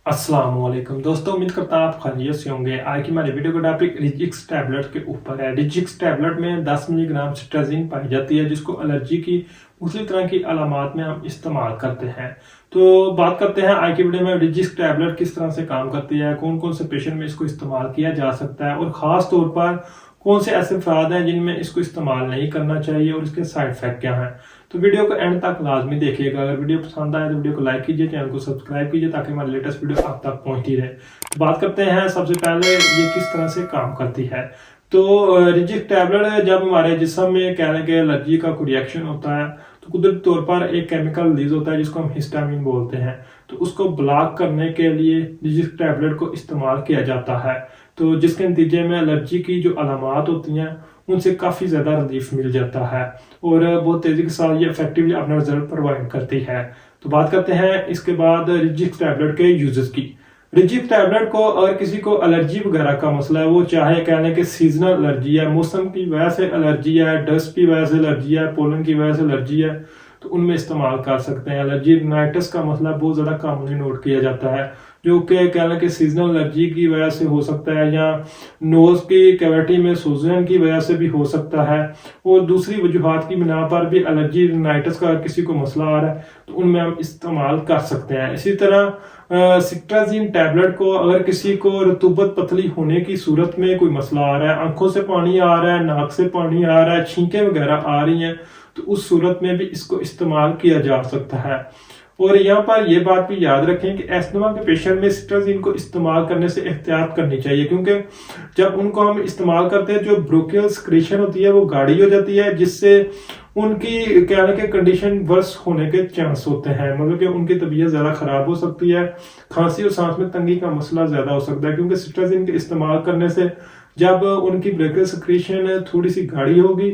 अस्सलाम वालेकुम दोस्तों, उम्मीद करता हूं आप खैरियत से होंगे। आज की हमारी वीडियो का टॉपिक रिजिक्स टैबलेट के ऊपर है। रिजिक्स टैबलेट में 10 मिलीग्राम सिट्राजिन पाई जाती है, जिसको एलर्जी की उसी तरह की अलामात में हम इस्तेमाल करते हैं। तो बात करते हैं आज की वीडियो में रिजिक्स टैबलेट किस तरह से काम करती है, कौन कौन से पेशेंट में इसको इस्तेमाल किया जा सकता है और ख़ास तौर पर कौन से ऐसे अफराद हैं जिनमें इसको इस्तेमाल नहीं करना चाहिए और इसके साइड इफेक्ट क्या हैं। तो वीडियो को एंड तक लाजमी देखिएगा। अगर वीडियो पसंद आए तो वीडियो को लाइक कीजिए, चैनल को सब्सक्राइब कीजिए ताकि हमारी लेटेस्ट वीडियो आप तक पहुंचती रहे। तो बात करते हैं सबसे पहले ये किस तरह से काम करती है। तो रिजिक्स टैबलेट जब हमारे जिस्म में कहने के एलर्जी का कोई रिएक्शन होता है तो कुदरती तौर पर एक केमिकल रिलीज होता है जिसको हम हिस्टामिन बोलते हैं। तो उसको ब्लॉक करने के लिए रिजिक्स टैबलेट को इस्तेमाल किया जाता है, तो जिसके नतीजे में एलर्जी की जो अलामात होती हैं उनसे काफ़ी ज़्यादा रिलीफ मिल जाता है और बहुत तेज़ी के साथ ये इफेक्टिवली अपना रिजल्ट प्रोवाइड करती है। तो बात करते हैं इसके बाद रिजिक्स टैबलेट के यूजेस की। रिजिक्स टैबलेट को अगर किसी को एलर्जी वगैरह का मसला है, वो चाहे कहने के सीजनल एलर्जी है, मौसम की वजह से एलर्जी है, डस्ट की वजह से एलर्जी है, पोलन की वजह से एलर्जी है, तो उनमें इस्तेमाल कर सकते हैं। एलर्जी रिनाइटिस का मसला बहुत ज़्यादा कॉमनली नोट किया जाता है, जो कि कहना कि सीजनल एलर्जी की वजह से हो सकता है या नोज की कैविटी में सूजन की वजह से भी हो सकता है, और दूसरी वजूहात की बिना पर भी एलर्जी रिनाइटिस का किसी को मसला आ रहा है तो उनमें हम इस्तेमाल कर सकते हैं। इसी तरह सिट्राजिन टैबलेट को अगर किसी को रतूबत पतली होने की सूरत में कोई मसला आ रहा है, आंखों से पानी आ रहा है, नाक से पानी आ रहा है, छींकें वगैरह आ रही हैं, तो उस सूरत में भी इसको इस्तेमाल किया जा सकता है। और यहाँ पर यह बात भी याद रखें कि एस्थमा के पेशेंट में सिट्राजिन को इस्तेमाल करने से एहतियात करनी चाहिए, क्योंकि जब उनको हम इस्तेमाल करते हैं जो ब्रोंकियल सिक्रीशन होती है वो गाढ़ी हो जाती है, जिससे उनकी कहने के कंडीशन वर्स होने के चांस होते हैं, मतलब कि उनकी तबीयत ज़्यादा ख़राब हो सकती है, खांसी और सांस में तंगी का मसला ज़्यादा हो सकता है, क्योंकि सिट्राजिन के इस्तेमाल करने से जब उनकी ब्रोंकियल सिक्रीशन थोड़ी सी गाढ़ी होगी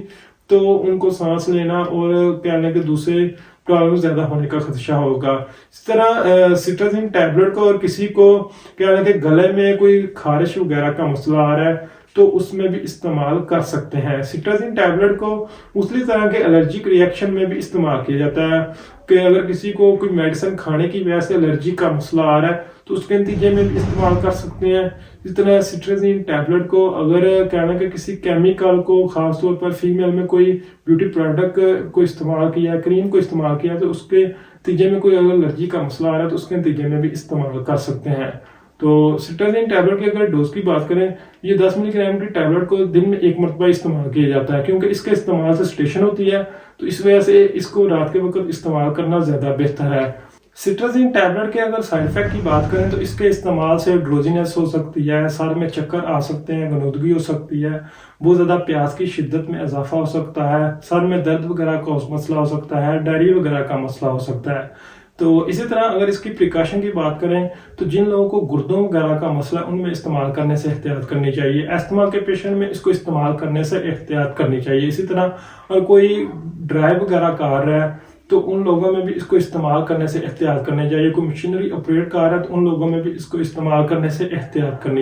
तो उनको सांस लेना और कहने के दूसरे प्रॉब्लम ज्यादा होने का खदशा होगा। इस तरह सिट्राजिन टैबलेट को और किसी को कहने के गले में कोई खारिश वगैरह का मसला आ रहा है तो उसमें भी इस्तेमाल कर सकते हैं। सिट्राजिन टैबलेट को उसी तरह के एलर्जिक रिएक्शन में भी इस्तेमाल किया जाता है कि अगर किसी को कोई मेडिसिन खाने की वजह से एलर्जी का मसला आ रहा है तो उसके नतीजे में भी इस्तेमाल कर सकते हैं। इस तरह सिट्राजिन टैबलेट को अगर कहना कि किसी केमिकल को खासतौर पर फीमेल में कोई ब्यूटी प्रोडक्ट को इस्तेमाल किया, क्रीम को इस्तेमाल किया, तो उसके नतीजे में कोई अगर एलर्जी का मसला आ रहा है तो उसके नतीजे में भी इस्तेमाल कर सकते हैं। तो सिट्राजिन टैबलेट की अगर डोज की बात करें, ये 10 मिलीग्राम की टैबलेट को दिन में एक मरतबा इस्तेमाल किया जाता है, क्योंकि इसके इस्तेमाल से स्टेशन होती है, तो इस वजह से इसको रात के वक्त इस्तेमाल करना ज़्यादा बेहतर है। सिट्राजिन टैबलेट के अगर साइड इफेक्ट की बात करें तो इसके इस्तेमाल से ड्रोजीनेस हो सकती है, सर में चक्कर आ सकते हैं, गनुदगी हो सकती है, बहुत ज़्यादा प्यास की शिद्दत में इजाफा हो सकता है, सर में दर्द वगैरह का मसला हो सकता है, डायरिया वगैरह का मसला हो सकता है। तो इसी तरह अगर इसकी प्रिकॉशन की बात करें तो जिन लोगों को गुर्दों वगैरह का मसला उनमें इस्तेमाल करने से एहतियात करनी चाहिए। एस्थमा के पेशेंट में इसको इस्तेमाल करने से एहतियात करनी चाहिए। इसी तरह अगर कोई ड्राइव वगैरह कर रहा है तो उन लोगों में भी इसको इस्तेमाल करने से एहतियात करनी चाहिए। कोई मशीनरी ऑपरेट कर रहा है तो उन लोगों में भी इसको इस्तेमाल करने से एहतियात करनी चाहिए।